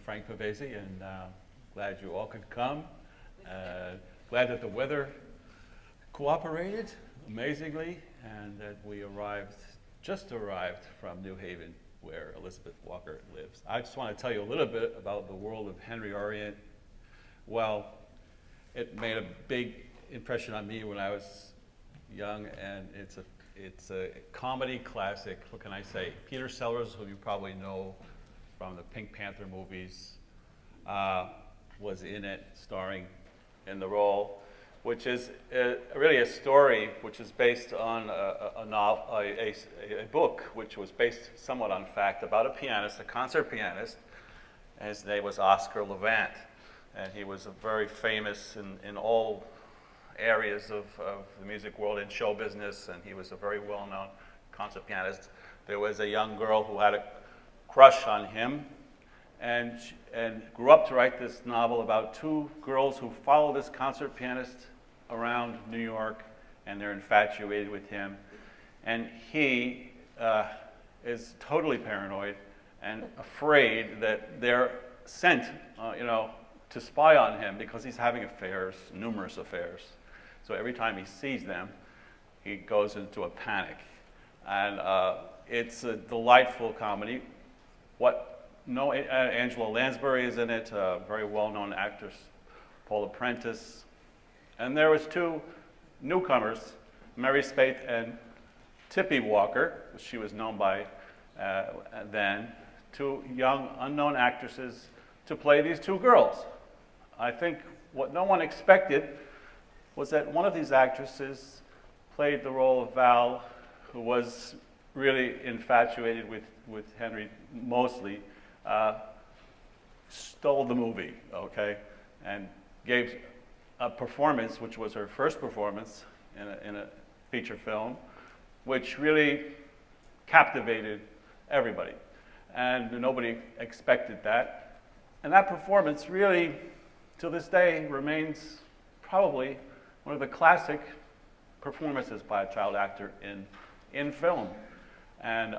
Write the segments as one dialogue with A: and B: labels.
A: Frank Pavese, and glad you all could come. Glad that the weather cooperated amazingly, and that we just arrived from New Haven, where Elizabeth Walker lives. I just want to tell you a little bit about the World of Henry Orient. Well, it made a big impression on me when I was young, and it's a comedy classic. What can I say? Peter Sellers, who you probably know from the Pink Panther movies, was in it, starring in the role, which is really a story which is based on a book which was based somewhat on fact about a pianist, a concert pianist, and his name was Oscar Levant, and he was very famous in all areas of the music world and show business, and he was a very well-known concert pianist. There was a young girl who had a crush on him, and grew up to write this novel about two girls who follow this concert pianist around New York, and they're infatuated with him. And he is totally paranoid and afraid that they're sent, to spy on him because he's having affairs, numerous affairs. So every time he sees them, he goes into a panic. And it's a delightful comedy. Angela Lansbury is in it, a very well-known actress, Paula Prentice. And there was two newcomers, Mary Speight and Tippy Walker, she was known by then, two young unknown actresses to play these two girls. I think what no one expected was that one of these actresses played the role of Val, who was really infatuated with Henry mostly, stole the movie, okay, and gave a performance, which was her first performance in a feature film, which really captivated everybody. And nobody expected that. And that performance really, to this day, remains probably one of the classic performances by a child actor in film. And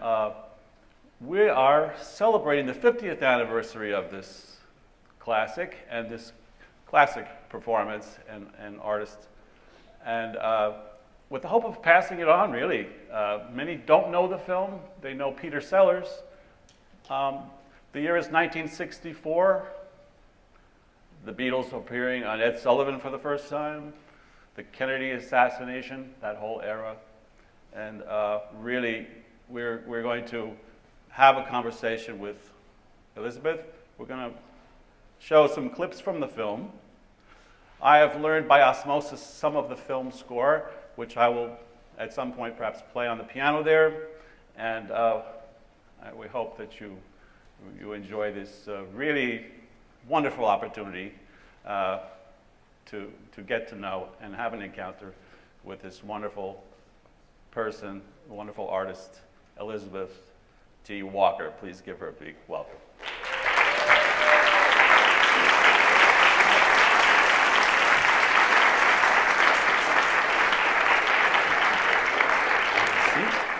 A: we are celebrating the 50th anniversary of this classic and this classic performance and artist. And with the hope of passing it on, really. Many don't know the film. They know Peter Sellers. The year is 1964. The Beatles appearing on Ed Sullivan for the first time. The Kennedy assassination, that whole era. And really, we're going to have a conversation with Elizabeth. We're going to show some clips from the film. I have learned by osmosis some of the film score, which I will at some point perhaps play on the piano there. And we hope that you enjoy this really wonderful opportunity to get to know and have an encounter with this wonderful person, wonderful artist, Elizabeth G. Walker. Please give her a big welcome.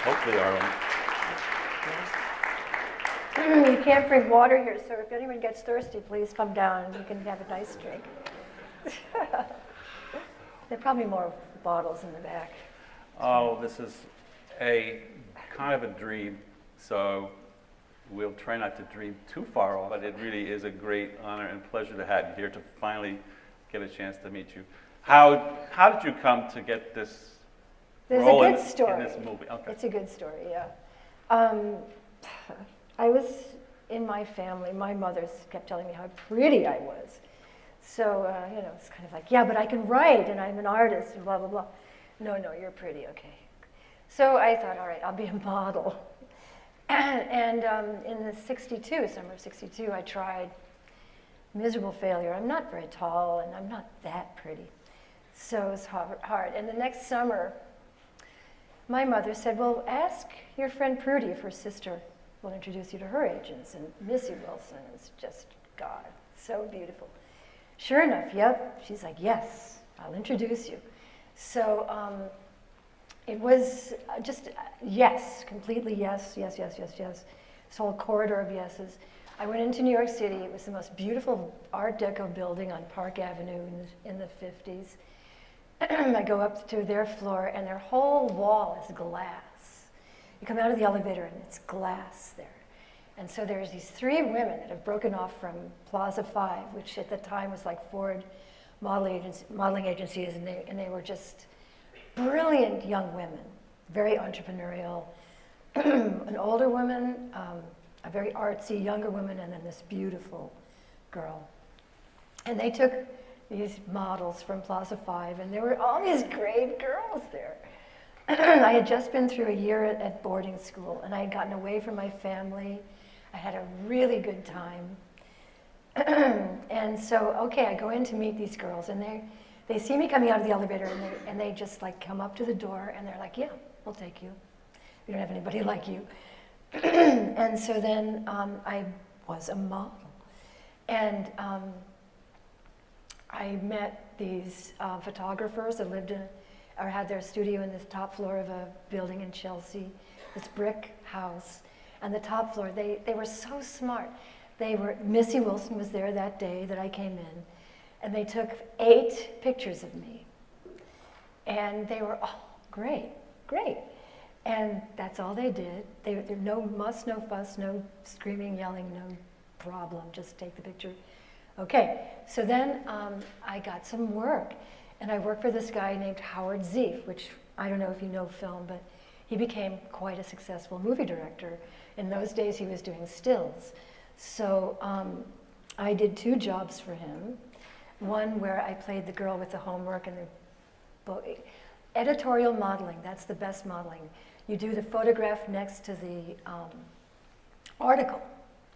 A: Hopefully our own.
B: You can't bring water here, so if anyone gets thirsty, please come down and you can have a nice drink. There are probably more bottles in the back.
A: Oh, this is a kind of a dream, so we'll try not to dream too far off, but it really is a great honor and pleasure to have you here to finally get a chance to meet you. How did you come to get this role in this movie? Okay.
B: It's a good story, yeah. I was in my family, my mother kept telling me how pretty I was. So, it's kind of like, yeah, but I can write and I'm an artist and blah, blah, blah. No, you're pretty, okay. So I thought, all right, I'll be a model. And in the summer of 62, I tried. Miserable failure. I'm not very tall and I'm not that pretty. So it was hard. And the next summer, my mother said, well, ask your friend Prudy if her sister will introduce you to her agents. And Missy Wilson is just, God, so beautiful. Sure enough, yep. She's like, yes, I'll introduce you. So it was just yes, completely yes. This whole corridor of yeses. I went into New York City. It was the most beautiful Art Deco building on Park Avenue in the 50s. I go up to their floor, and their whole wall is glass. You come out of the elevator, and it's glass there. And so there's these 3 women that have broken off from Plaza 5, which at the time was like Ford modeling agencies, and they were just brilliant young women, very entrepreneurial. An older woman, a very artsy younger woman, and then this beautiful girl. And they took these models from Plaza 5, and there were all these great girls there. I had just been through a year at boarding school, and I had gotten away from my family. I had a really good time. And so, okay, I go in to meet these girls, and they see me coming out of the elevator, and they just like come up to the door, and they're like, yeah, we'll take you. We don't have anybody like you. And so then I was a model. And I met these photographers that lived in, or had their studio in this top floor of a building in Chelsea, this brick house. And the top floor, they were so smart. Missy Wilson was there that day that I came in, and they took 8 pictures of me. And they were all great, great. And that's all they did. There no muss, no fuss, no screaming, yelling, no problem, just take the picture. Okay, so then I got some work, and I worked for this guy named Howard Zeef, which I don't know if you know film, but he became quite a successful movie director. In those days, he was doing stills. So I did 2 jobs for him. One where I played the girl with the homework and the editorial modeling, that's the best modeling. You do the photograph next to the article.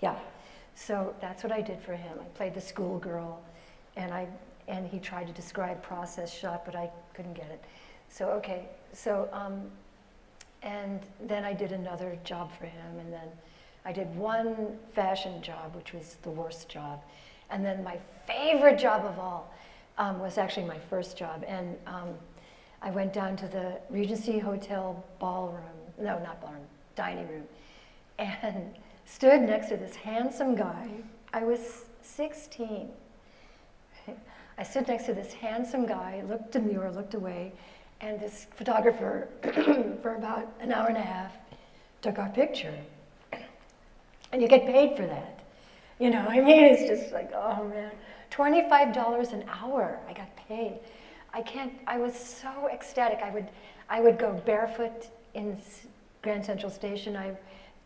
B: Yeah. So that's what I did for him. I played the schoolgirl, and he tried to describe process shot, but I couldn't get it. So okay. So and then I did another job for him, and then I did one fashion job, which was the worst job, and then my favorite job of all was actually my first job, and I went down to the Regency Hotel dining room, and stood next to this handsome guy. I was 16. I stood next to this handsome guy, looked demure, looked away, and this photographer, for about an hour and a half, took our picture. And you get paid for that. You know, I mean, it's just like, oh man, $25 an hour I got paid. I was so ecstatic. I would go barefoot in Grand Central Station. I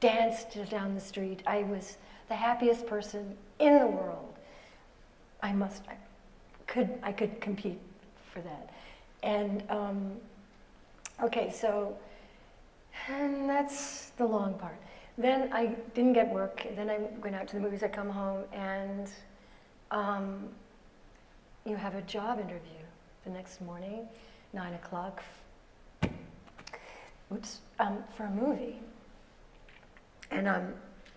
B: danced down the street. I was the happiest person in the world. I could compete for that. And okay, so and that's the long part. Then I didn't get work. Then I went out to the movies. I come home, and you have a job interview the next morning, 9 o'clock. For a movie. And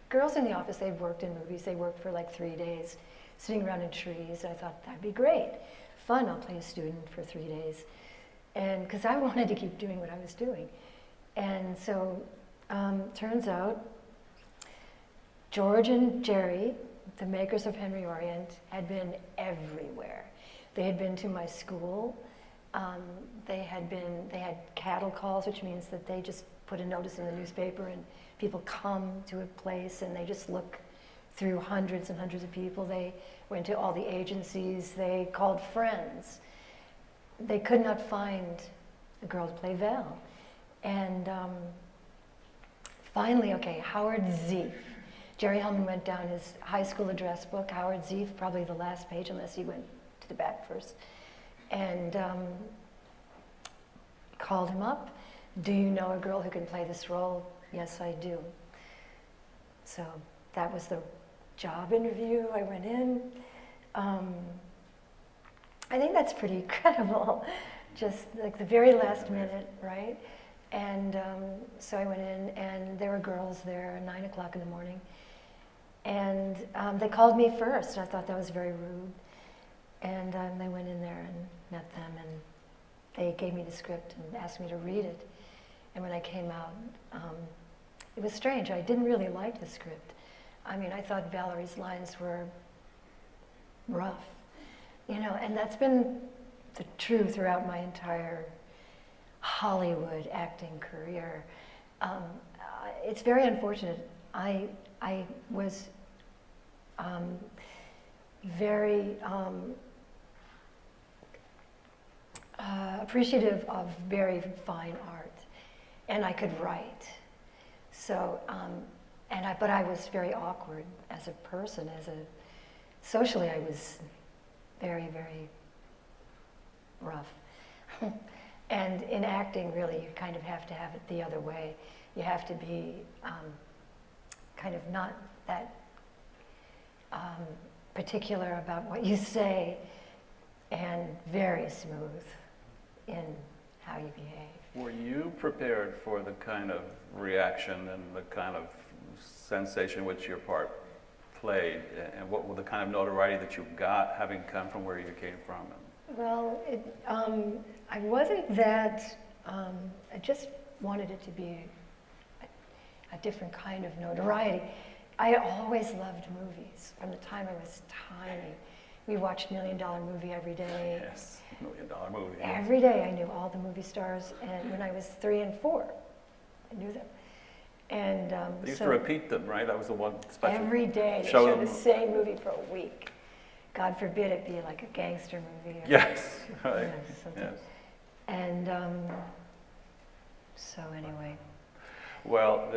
B: girls in the office, they've worked in movies. They worked for like 3 days, sitting around in trees. I thought that'd be great, fun. I'll play a student for 3 days, and because I wanted to keep doing what I was doing. And so turns out George and Jerry, the makers of Henry Orient, had been everywhere. They had been to my school. They had cattle calls, which means that they just put a notice in the newspaper and people come to a place and they just look through hundreds and hundreds of people. They went to all the agencies. They called friends. They could not find a girl to play Val. And finally, okay, Howard Zeef. Jerry Hellman went down his high school address book. Howard Zeef, probably the last page, unless he went to the back first. And called him up. Do you know a girl who can play this role? Yes, I do. So that was the job interview. I went in. I think that's pretty incredible. Just like the very last minute, right? And so I went in, and there were girls there at 9 o'clock in the morning. And they called me first. I thought that was very rude. And I went in there and met them, and they gave me the script and asked me to read it. And when I came out, it was strange. I didn't really like the script. I mean, I thought Valerie's lines were rough, you know, and that's been the truth throughout my entire Hollywood acting career. It's very unfortunate. I was very appreciative of very fine art, and I could write. So, but I was very awkward as a person. Socially, I was very, very rough. And in acting, really, you kind of have to have it the other way. You have to be kind of not that particular about what you say, and very smooth in how you behave.
A: Were you prepared for the kind of reaction and the kind of sensation which your part played, and what were the kind of notoriety that you got having come from where you came from?
B: Well, I wasn't that, I just wanted it to be a different kind of notoriety. I always loved movies from the time I was tiny. We watched $1 Million Movie every day.
A: Yes, $1 Million Movie.
B: Every day I knew all the movie stars, and when I was 3 and 4, I knew them. And
A: they used to repeat them, right? That was the one special.
B: Every day they showed the same movie for a week. God forbid it be like a gangster movie. Or,
A: yes, right.
B: Yes. And so anyway.
A: Well,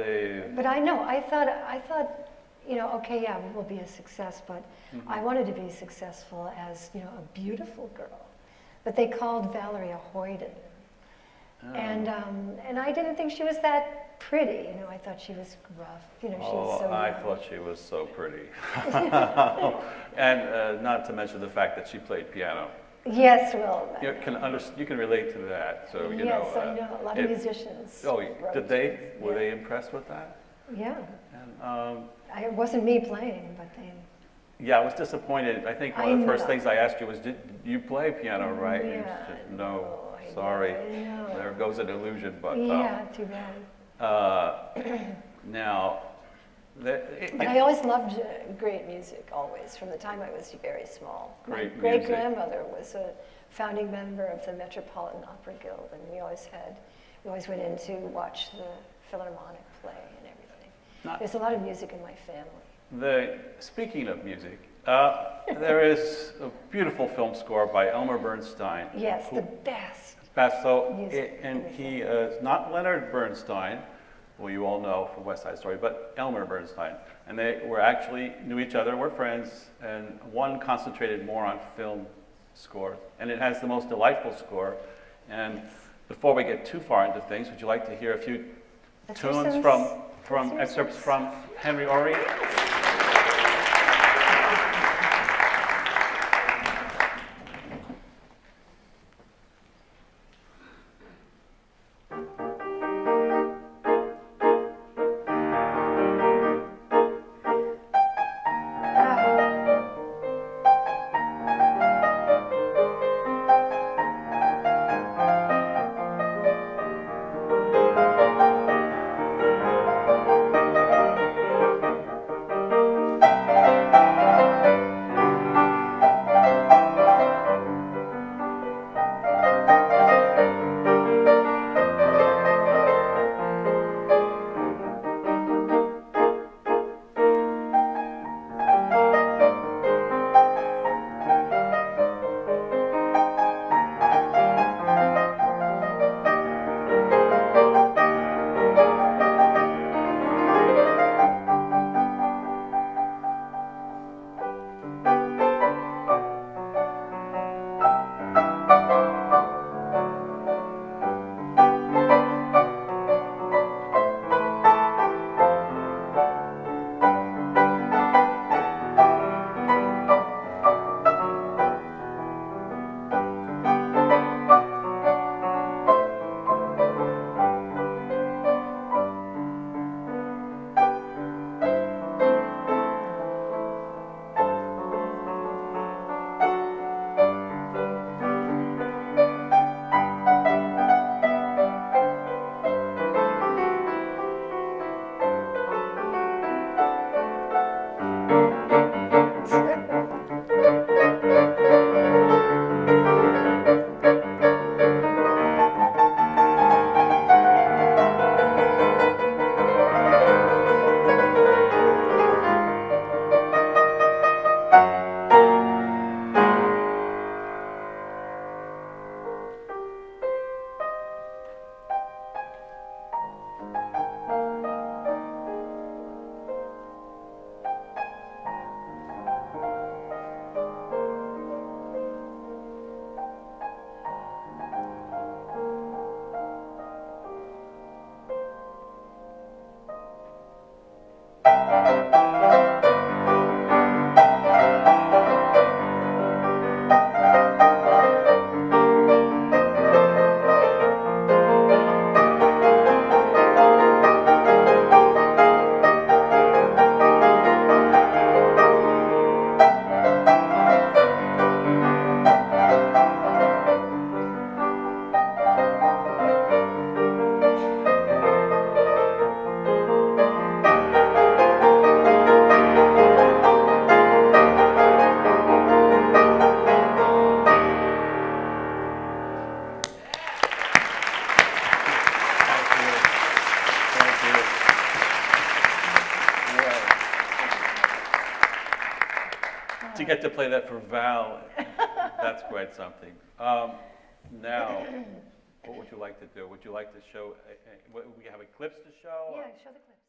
B: But I thought, you know, okay, yeah, we'll be a success, but I wanted to be successful as, you know, a beautiful girl. But they called Valerie a hoyden. Oh. And I didn't think she was that pretty, you know, I thought she was rough, you know, she was so
A: I
B: young.
A: thought she was so pretty. And not to mention the fact that she played piano.
B: Yes, well.
A: You can relate to that, so you know.
B: Yes, I know, a lot of musicians.
A: Oh, did they? Were they impressed with that?
B: Yeah.
A: And,
B: it wasn't me playing, but they.
A: Yeah, I was disappointed. I think one of the first things I asked you was, did you play piano, right?
B: Yeah.
A: And you said, no, sorry. There goes an illusion, but.
B: Yeah, too bad.
A: Now,
B: but I always loved great music, always, from the time I was very small. My great-grandmother was a founding member of the Metropolitan Opera Guild, and we always went in to watch the Philharmonic play and everything. There's a lot of music in my family.
A: Speaking of music, there is a beautiful film score by Elmer Bernstein.
B: Yes, the best.
A: And he is not Leonard Bernstein, who you all know from West Side Story, but Elmer Bernstein. And they knew each other, were friends, and one concentrated more on film score. And it has the most delightful score. And before we get too far into things, would you like to hear a few tunes from excerpts from Henry Orient? you get to play that for Val, that's quite something. Now, what would you like to do? Would you like to show, we have clips to show?
B: Yeah, show the clips.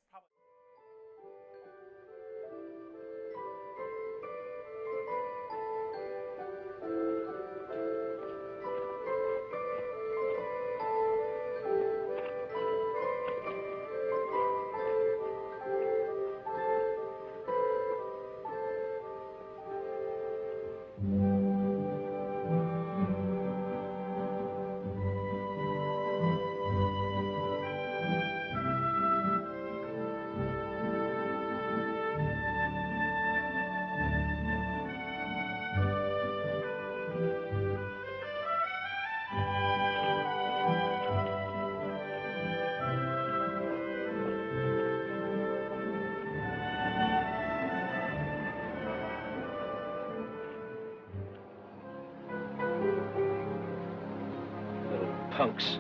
C: Punks.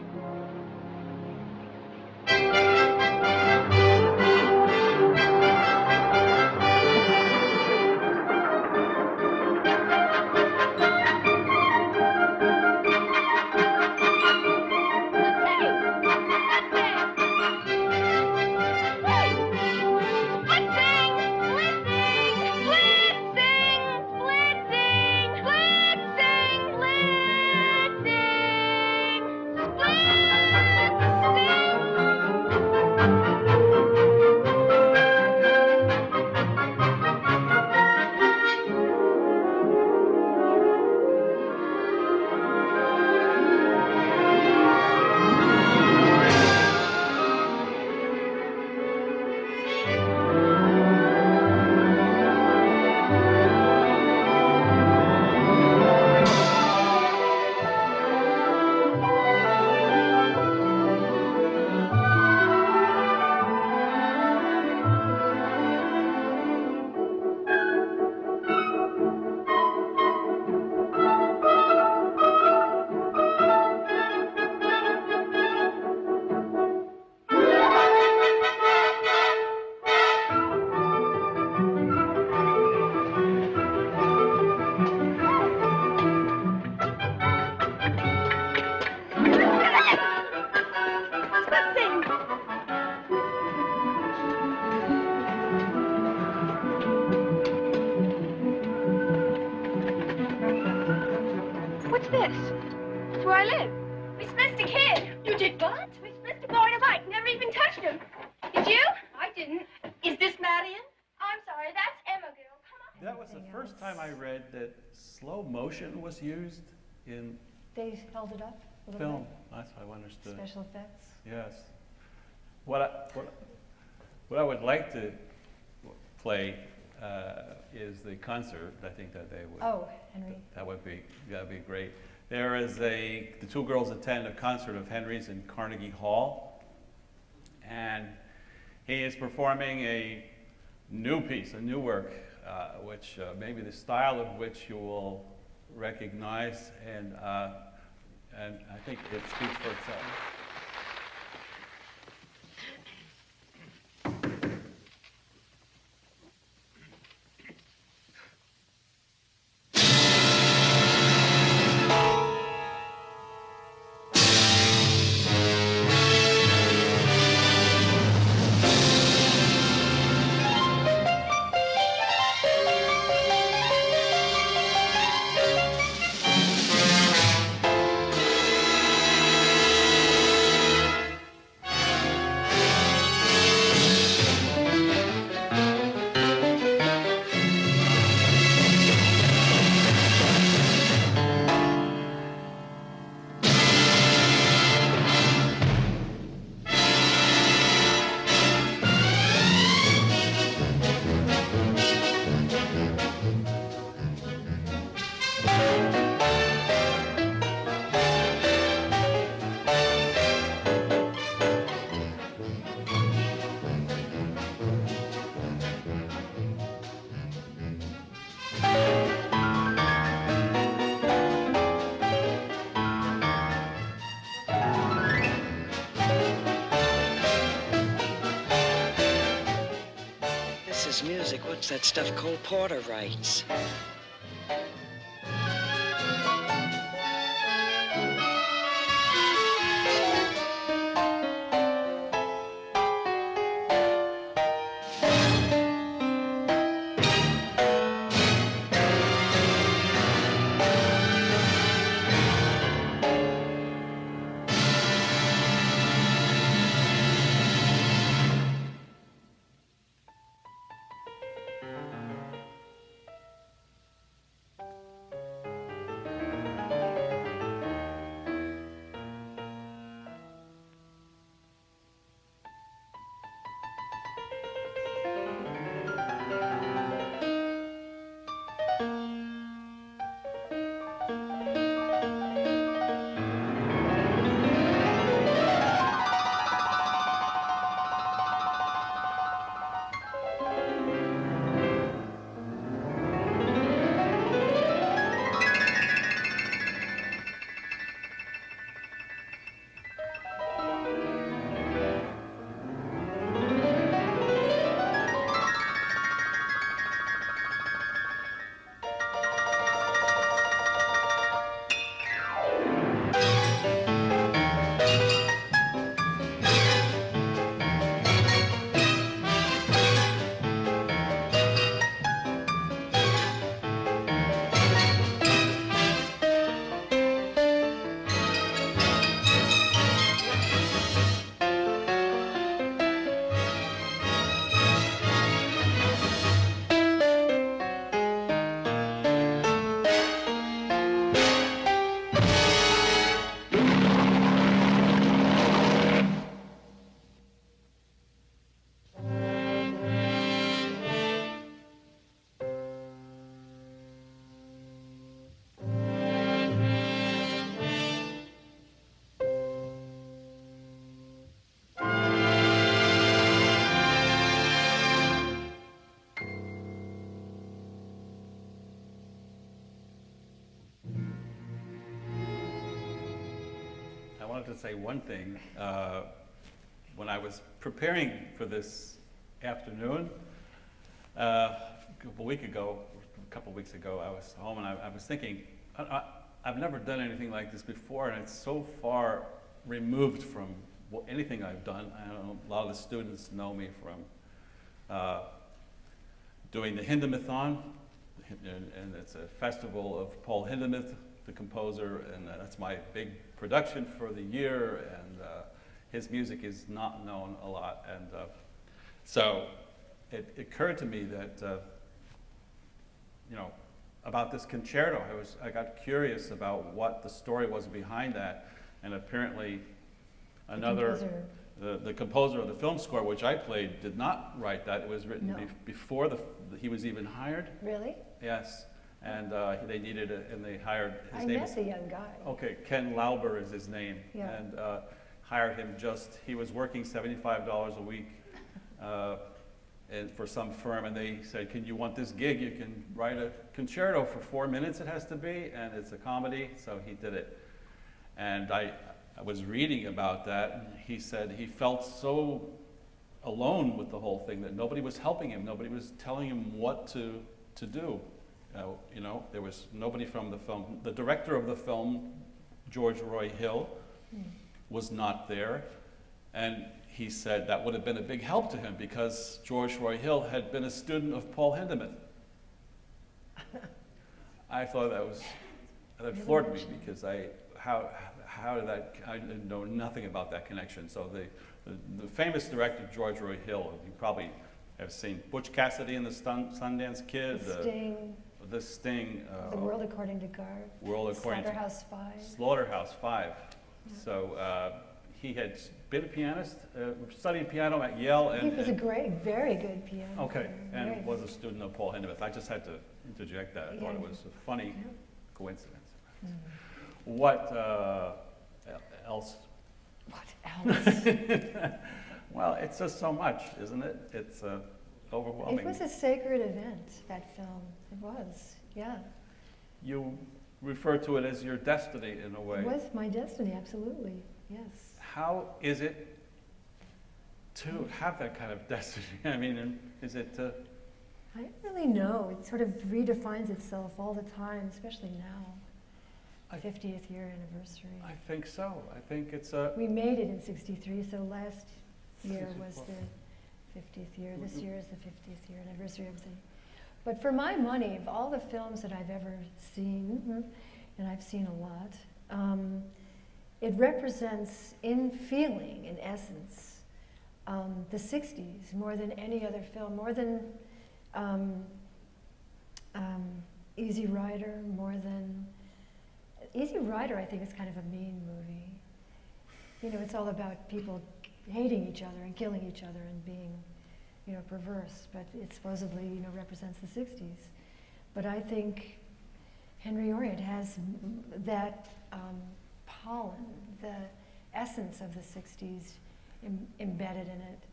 D: What's this? It's where I live. We split a kid. You did what? We split a boy and a bike. Never even touched him. Did you? I didn't. Is this Marion? I'm sorry, that's Emma, girl. Come on.
A: That was the first time I read that slow motion was used in
B: They held it up a little
A: film.
B: bit.
A: That's what I understood.
B: Special effects.
A: Yes. What I would like to play is the concert. I think that they would.
B: Oh, Henry.
A: That would be great. There is the two girls attend a concert of Henry's in Carnegie Hall, and he is performing a new piece, a new work, which maybe the style of which you will recognize, and I think it speaks for itself.
E: Music. What's that stuff Cole Porter writes?
A: wanted to say one thing. When I was preparing for this afternoon, a couple weeks ago, I was home and I was thinking, I've never done anything like this before, and it's so far removed from anything I've done. I know a lot of the students know me from doing the Hindemathon, and it's a festival of Paul Hindemith, the composer, and that's my big production for the year, and his music is not known a lot, and so it occurred to me that about this concerto. I got curious about what the story was behind that, and apparently the composer of the film score, which I played, did not write that. It was written before he was even hired.
B: Really?
A: Yes, and they needed it, and they hired his
B: I
A: name.
B: met the young guy.
A: Okay, Ken Lauber is his name,
B: Yeah.
A: and hired him he was working $75 a week and for some firm, and they said, "Can you want this gig? You can write a concerto for 4 minutes, it has to be, and it's a comedy," so he did it. And I was reading about that, and he said he felt so alone with the whole thing that nobody was helping him, nobody was telling him what to do. There was nobody from the film. The director of the film, George Roy Hill, was not there, and he said that would have been a big help to him because George Roy Hill had been a student of Paul Hindemith. I thought that floored me because how did that? I didn't know nothing about that connection. So the famous director George Roy Hill, you probably have seen Butch Cassidy and the Sundance Kid, The Sting,
B: The World According to Garp,
A: World According to
B: Slaughterhouse-Five.
A: Slaughterhouse-Five. Yeah. So he had been a pianist, studied piano at Yale, and
B: he was a very good pianist.
A: Okay, and was a student of Paul Hindemith. I just had to interject that. I thought it was a funny coincidence. What else?
B: What else?
A: Well, it's just so much, isn't it? It's overwhelming.
B: It was a sacred event, that film. It was, yeah.
A: You refer to it as your destiny in a way.
B: It was my destiny, absolutely, yes.
A: How is it to have that kind of destiny? I mean, is it...
B: I don't really know. It sort of redefines itself all the time, especially now. 50th year anniversary.
A: I think so. I think it's
B: We made it in '63, so last year was
A: 64.
B: the 50th year. This year is the 50th year anniversary of the... But for my money, of all the films that I've ever seen, and I've seen a lot, it represents in feeling, in essence, the 60s more than any other film, more than Easy Rider, more than... Easy Rider, I think, is kind of a mean movie. It's all about people hating each other and killing each other and being, perverse, but it supposedly, represents the 60s. But I think Henry Orient has that pollen, the essence of the 60s embedded in it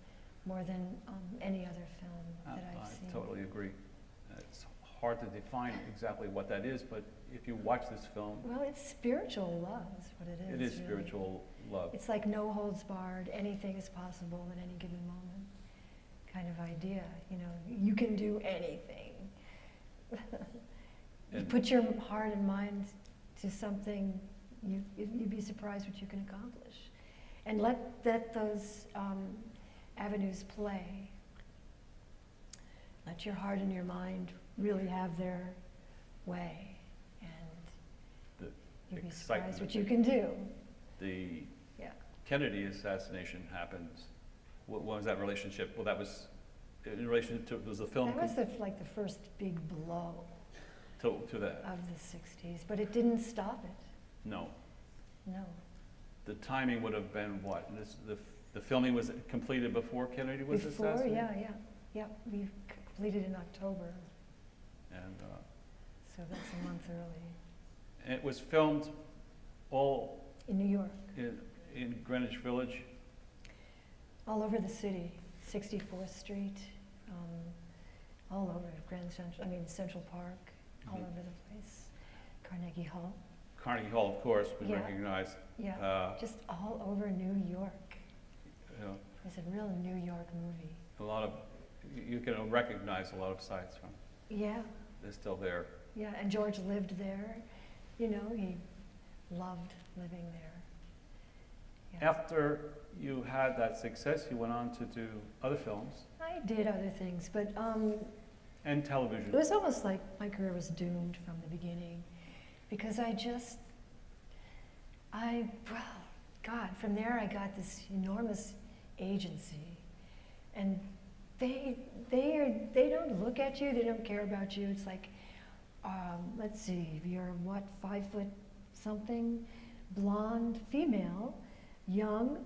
B: more than any other film that I've seen.
A: I totally agree. It's hard to define exactly what that is, but if you watch this film...
B: Well, it's spiritual love is what it is.
A: It is
B: really.
A: spiritual love.
B: It's like no holds barred, anything is possible at any given moment kind of idea. You can do anything. You put your heart and mind to something, you'd be surprised what you can accomplish. And let those avenues play. Let your heart and your mind really have their way. You'd be surprised what you can do.
A: The Kennedy assassination happens. What was that relationship? Well, that was in relation to, was the film...
B: That was the first big blow
A: to that.
B: Of the 60s, but it didn't stop it.
A: No.
B: No.
A: The timing would have been what? The filming was completed before Kennedy was assassinated?
B: Yeah. We completed in October.
A: And
B: so that's a month early.
A: And it was filmed all...
B: In New York.
A: In Greenwich Village?
B: All over the city. 64th Street, all over Central Park, all over the place. Carnegie Hall.
A: Carnegie Hall, of course, we
B: Yeah.
A: recognize.
B: Yeah, just all over New York.
A: You know,
B: It's a real New York movie.
A: a lot of, you can recognize a lot of sites from,
B: Yeah,
A: they're still there.
B: yeah, and George lived there. You know, he loved living there. Yeah.
A: After you had that success, you went on to do other films
B: I did other things, but
A: and
B: it
A: television.
B: was almost like my career was doomed from the beginning, because well, God, from there I got this enormous agency, and they don't look at you, they don't care about you. It's like, let's see, you're what, 5 foot something, blonde, female, young,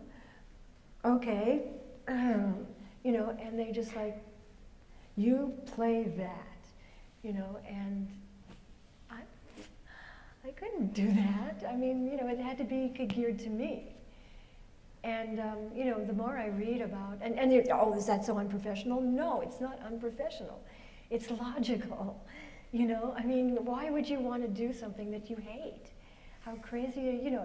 B: okay, you know, and they just like, you play that, you know, and I couldn't do that. I mean, you know, it had to be geared to me. And, you know, the more I read about, and oh, is that so unprofessional? No, it's not unprofessional. It's logical, you know? I mean, why would you want to do something that you hate? How crazy, you know,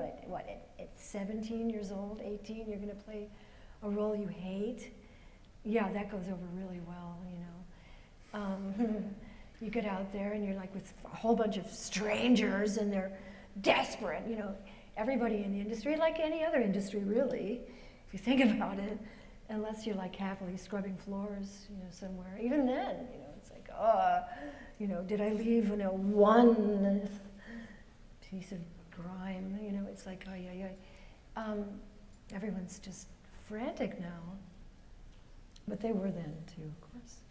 B: at 17 years old, 18, you're going to play a role you hate? Yeah, that goes over really well, you know. You get out there and you're like with a whole bunch of strangers and they're desperate, you know. Everybody in the industry, like any other industry really, if you think about it, unless you're like happily scrubbing floors, you know, somewhere. Even then, you know, it's like, you know, did I leave, you know, one piece of grime? You know, it's like, everyone's just frantic now. But they were then too, of course.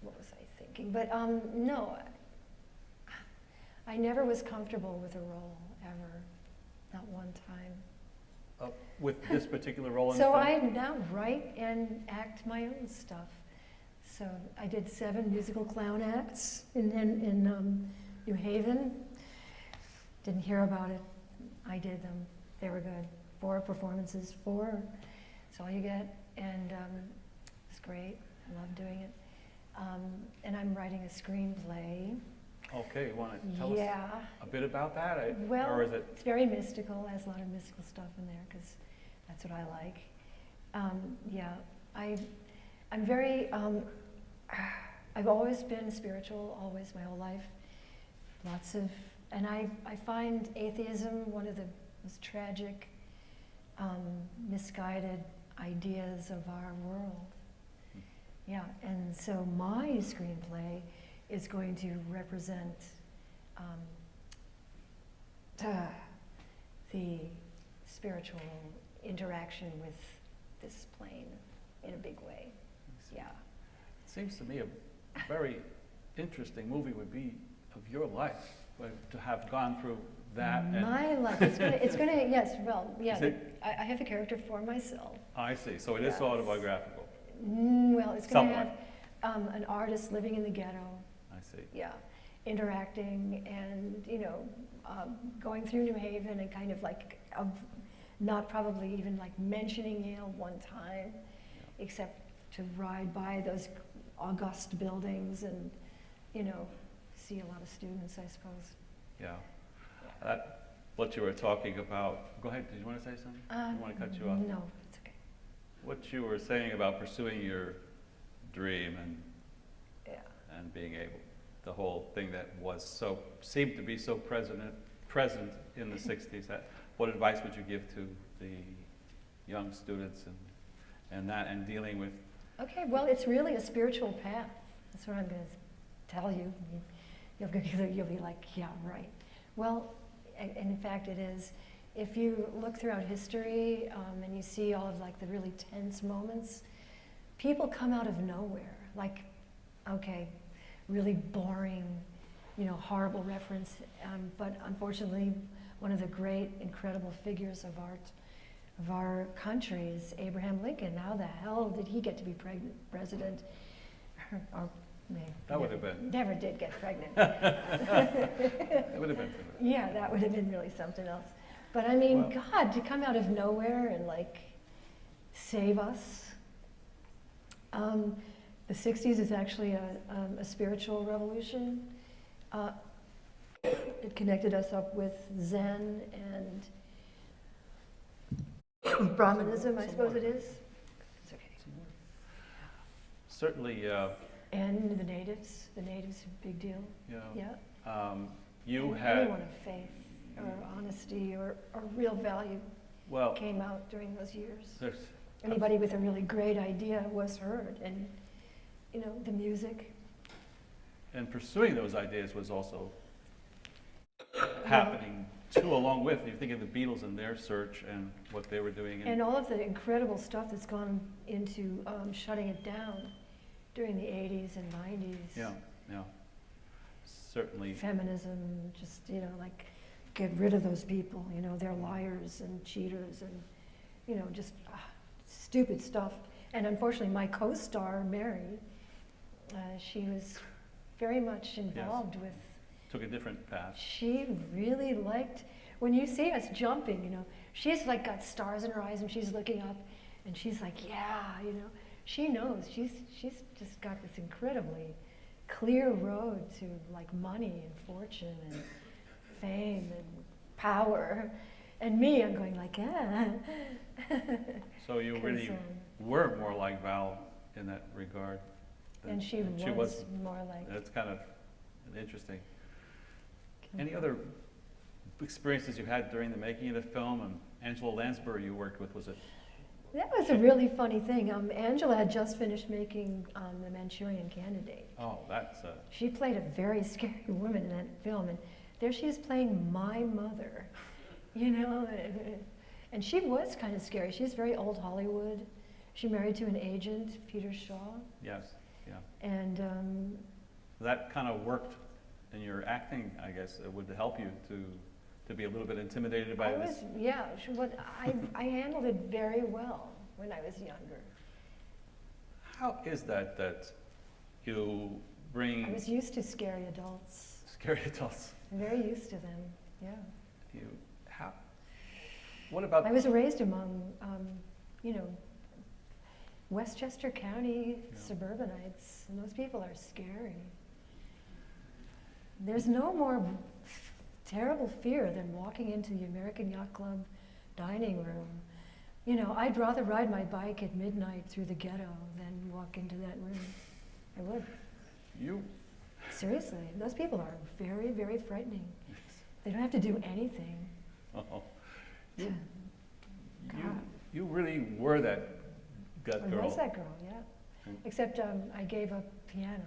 B: What was I thinking? But no, I never was comfortable with a role, ever. Not one time.
A: With this particular role in
B: So
A: the film?
B: I now write and act my own stuff. So I did 7 musical clown acts in New Haven. Didn't hear about it. I did them. They were good. 4 performances, 4. That's all you get. And it's great. I love doing it. And I'm writing a screenplay.
A: Okay, you want to tell us a bit about that?
B: Well,
A: or is it?
B: It's very mystical. It has a lot of mystical stuff in there because that's what I like. Yeah, I'm very, I've always been spiritual, always, my whole life. Lots of, and I find atheism one of the most tragic, misguided ideas of our world. Yeah, and so my screenplay is going to represent the spiritual interaction with this plane in a big way. Yeah.
A: It seems to me a very interesting movie would be of your life, to have gone through that.
B: My life, it's gonna, yes, well, yeah,
A: Is it?
B: I have a character for myself.
A: I see, so it is
B: Yes.
A: autobiographical.
B: Well, it's gonna
A: Somewhat.
B: have an artist living in the ghetto,
A: I see.
B: yeah, interacting and, you know, going through New Haven and kind of like, not probably even like mentioning Yale one time, except to ride by those august buildings and, you know, see a lot of students, I suppose.
A: Yeah. What you were talking about, go ahead, did you want to say something? I don't want to cut you off.
B: No, it's okay.
A: What you were saying about pursuing your dream
B: Yeah.
A: and being able, the whole thing that seemed to be so present in the 60s, what advice would you give to the young students and dealing with?
B: Okay, well, it's really a spiritual path. That's what I'm going to tell you. You'll be like, yeah, right. Well, and in fact, it is. If you look throughout history and you see all of like the really tense moments, people come out of nowhere. Like, okay, really boring, you know, horrible reference, but unfortunately, one of the great, incredible figures of our country is Abraham Lincoln. How the hell did he get to be president? Or
A: That would have been.
B: Never did get pregnant.
A: It would have been.
B: Yeah, that would have been really something else. But I mean,
A: Well,
B: God, to come out of nowhere and like save us. The 60s is actually a spiritual revolution. It connected us up with Zen and Brahmanism, I suppose it is. It's okay.
A: Certainly,
B: And the natives. The natives are a big deal. Yeah.
A: you
B: And
A: had,
B: anyone of faith or honesty or real value
A: well,
B: came out during those years.
A: there's,
B: Anybody with a really great idea was heard, and you know, the music.
A: and pursuing those ideas was also happening too, along with, you think of the Beatles and their search and what they were doing.
B: And all of the incredible stuff that's gone into shutting it down during the 80s and 90s.
A: Yeah, certainly.
B: Feminism, just, you know, like, get rid of those people, you know, they're liars and cheaters and, you know, just stupid stuff. And unfortunately, my co-star, Mary, she was very much involved with.
A: Took a different path.
B: She really liked, when you see us jumping, you know, she's like got stars in her eyes and she's looking up and she's like, yeah, you know, she knows, she's just got this incredibly clear road to like money and fortune and fame and power. And me, I'm going like, yeah.
A: So you really were more like Val in that regard.
B: And she was more like.
A: That's kind of interesting. Any other experiences you had during the making of the film? And Angela Lansbury you worked with, was it?
B: That was a really funny thing. Angela had just finished making The Manchurian Candidate.
A: Oh, that's
B: She played a very scary woman in that film, and there she is playing my mother, you know? And she was kind of scary. She's very old Hollywood. She married to an agent, Peter Shaw.
A: yes, yeah.
B: And
A: That kind of worked in your acting, I guess. It would help you to be a little bit intimidated by this.
B: I handled it very well when I was younger.
A: How is that you bring
B: I was used to scary adults.
A: scary adults?
B: I'm very used to them, yeah.
A: What about?
B: I was raised among, you know, Westchester County suburbanites, and those people are scary. There's no more terrible fear than walking into the American Yacht Club dining room. You know, I'd rather ride my bike at midnight through the ghetto than walk into that room. I would.
A: You?
B: Seriously, those people are very, very frightening. They don't have to do anything.
A: Oh.
B: God.
A: You really were that gut girl.
B: I was that girl, yeah.
A: Mm.
B: Except I gave up piano,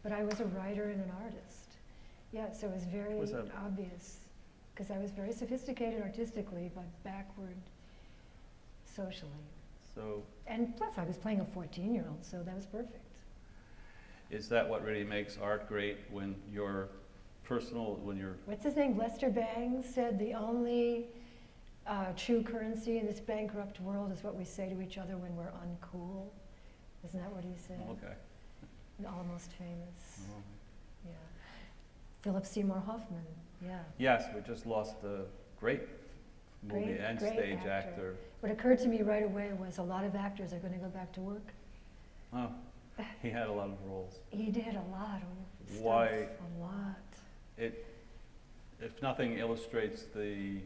B: but I was a writer and an artist. Yeah, so it was very obvious, because I was very sophisticated artistically, but backward socially.
A: So,
B: And plus, I was playing a 14-year-old, so that was perfect.
A: is that what really makes art great, when you're personal, when you're...
B: What's his name? Lester Bangs said the only true currency in this bankrupt world is what we say to each other when we're uncool. Isn't that what he said?
A: Okay.
B: Almost famous.
A: Oh.
B: Yeah. Philip Seymour Hoffman. Yeah.
A: Yes, we just lost a great movie and
B: great
A: stage actor.
B: What occurred to me right away was a lot of actors are going to go back to work.
A: Oh, he had a lot of roles.
B: He did a lot of stuff.
A: Why?
B: A lot.
A: It, if nothing illustrates the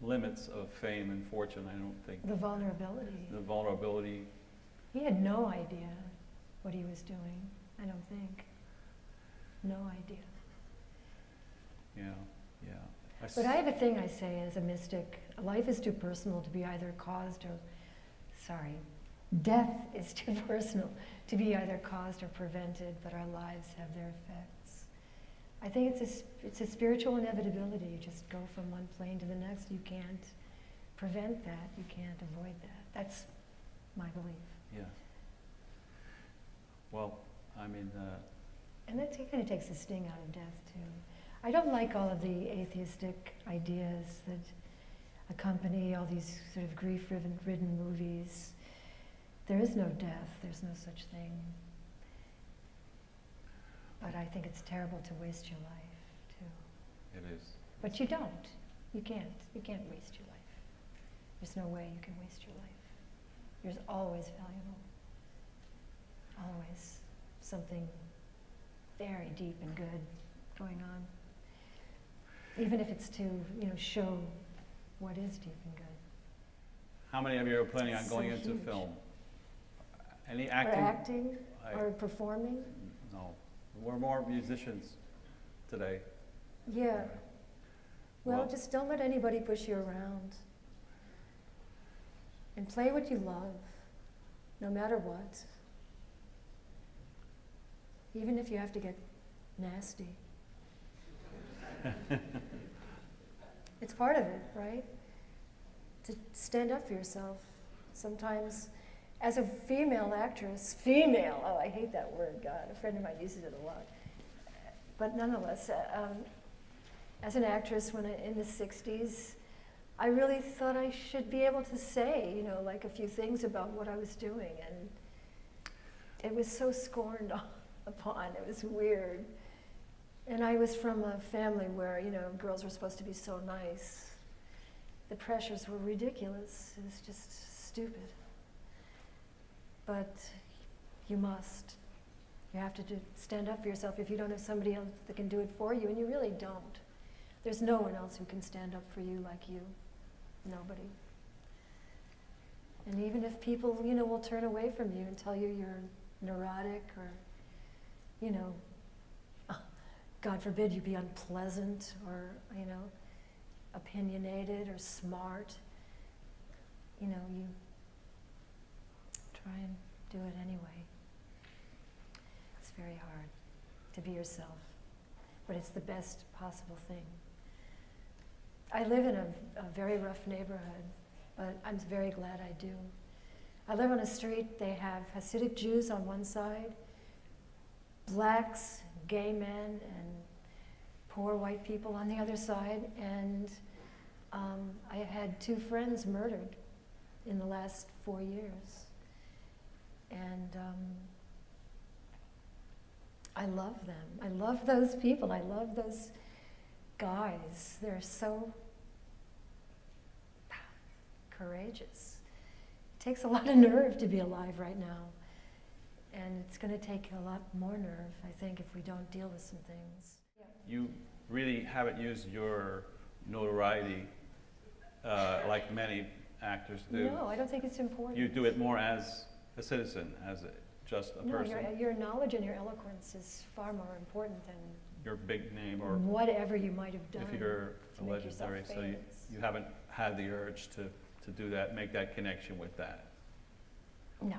A: limits of fame and fortune, I don't think.
B: The vulnerability.
A: The vulnerability.
B: He had no idea what he was doing, I don't think. No idea.
A: Yeah.
B: But I have a thing I say as a mystic. Life is too personal to be either caused or, death is too personal to be either caused or prevented, but our lives have their effects. I think it's a spiritual inevitability. You just go from one plane to the next. You can't prevent that. You can't avoid that. That's my belief.
A: Yeah. Well, I mean...
B: and that kind of takes the sting out of death, too. I don't like all of the atheistic ideas that accompany all these sort of grief-ridden movies. There is no death. There's no such thing. But I think it's terrible to waste your life, too.
A: It is.
B: But you don't. You can't. You can't waste your life. There's no way you can waste your life. You're always valuable. Always something very deep and good going on. even if it's to, show what is deep and good.
A: How many of you are planning on
B: It's
A: going
B: so
A: into
B: huge.
A: film? Any
B: Or
A: acting?
B: acting,
A: I-
B: or performing.
A: No. We're more musicians today.
B: Yeah. Well,
A: Well-
B: just don't let anybody push you around. And play what you love, no matter what. Even if you have to get nasty. It's part of it, right? To stand up for yourself. Sometimes, as a female actress, oh, I hate that word, God, a friend of mine uses it a lot. But nonetheless, as an actress in the 60s, I really thought I should be able to say, like a few things about what I was doing. And it was so scorned upon. It was weird. And I was from a family where, girls were supposed to be so nice. The pressures were ridiculous. It was just stupid. But you must. You have to stand up for yourself if you don't have somebody else that can do it for you, and you really don't. There's no one else who can stand up for you like you. Nobody. And even if people, will turn away from you and tell you you're neurotic or, God forbid you be unpleasant or, opinionated or smart, you try and do it anyway. It's very hard to be yourself, but it's the best possible thing. I live in a very rough neighborhood, but I'm very glad I do. I live on a street, they have Hasidic Jews on one side, blacks, gay men, and poor white people on the other side, and I had 2 friends murdered in the last 4 years. And I love them. I love those people. I love those guys. They're so courageous. It takes a lot of nerve to be alive right now. And it's going to take a lot more nerve, I think, if we don't deal with some things.
A: You really haven't used your notoriety like many actors do.
B: No, I don't think it's important.
A: You do it more as a citizen, as just a person.
B: Your knowledge and your eloquence is far more important than
A: Your big name, or
B: whatever you might have done.
A: if you're
B: to
A: a
B: make yourself
A: legendary, so
B: famous.
A: you haven't had the urge to do that, make that connection with that.
B: No,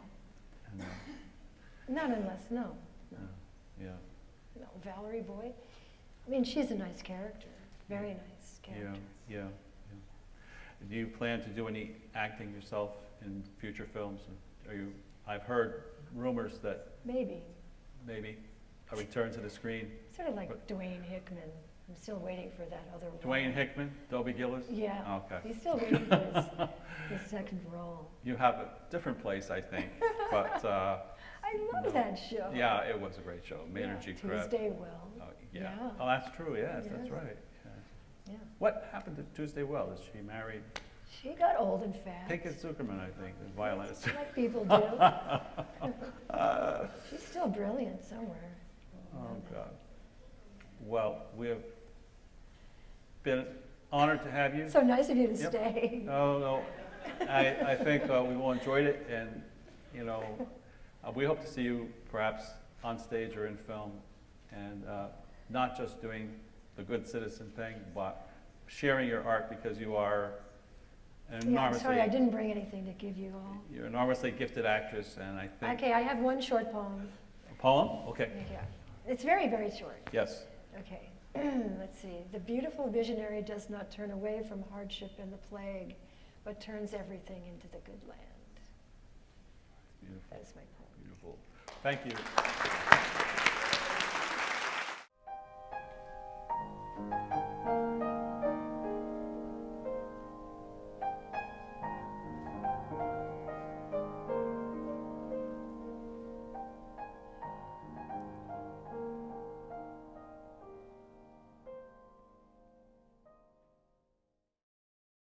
A: And,
B: not unless, no.
A: yeah,
B: No, Valerie Boyd, I mean, she's a nice character, very nice
A: yeah,
B: character.
A: yeah. Do you plan to do any acting yourself in future films? I've heard rumors that
B: Maybe,
A: maybe a return to the screen.
B: sort of like Dwayne Hickman. I'm still waiting for that other role.
A: Dwayne Hickman, Dobie Gillis?
B: Yeah,
A: Okay.
B: he's still waiting for his second role.
A: You have a different place, I think, but
B: I love
A: no.
B: that show.
A: yeah, it was a great show. Maynard G. Krebs.
B: Tuesday Well.
A: Oh, yeah.
B: Yeah.
A: Oh, that's true. Yes, that's
B: Yeah.
A: right. Yes.
B: Yeah.
A: What happened to Tuesday Well? Is she married?
B: She got old and fat.
A: Pinkett Zuckerman, I think, the violinist.
B: Like people do. She's still brilliant somewhere.
A: Oh, God. Well, we have been honored to have you.
B: So nice of you to
A: Yep.
B: stay.
A: No. I think we all enjoyed it, and, we hope to see you perhaps on stage or in film, and not just doing the good citizen thing, but sharing your art, because you are an
B: Yeah, I'm
A: enormously,
B: sorry, I didn't bring anything to give you all.
A: you're an enormously gifted actress, and I think...
B: Okay, I have one short poem.
A: A poem? Okay.
B: Yeah. It's very, very short.
A: Yes.
B: Okay, let's see. The beautiful visionary does not turn away from hardship and the plague, but turns everything into the good land.
A: Beautiful.
B: That is my poem.
A: Beautiful. Thank you.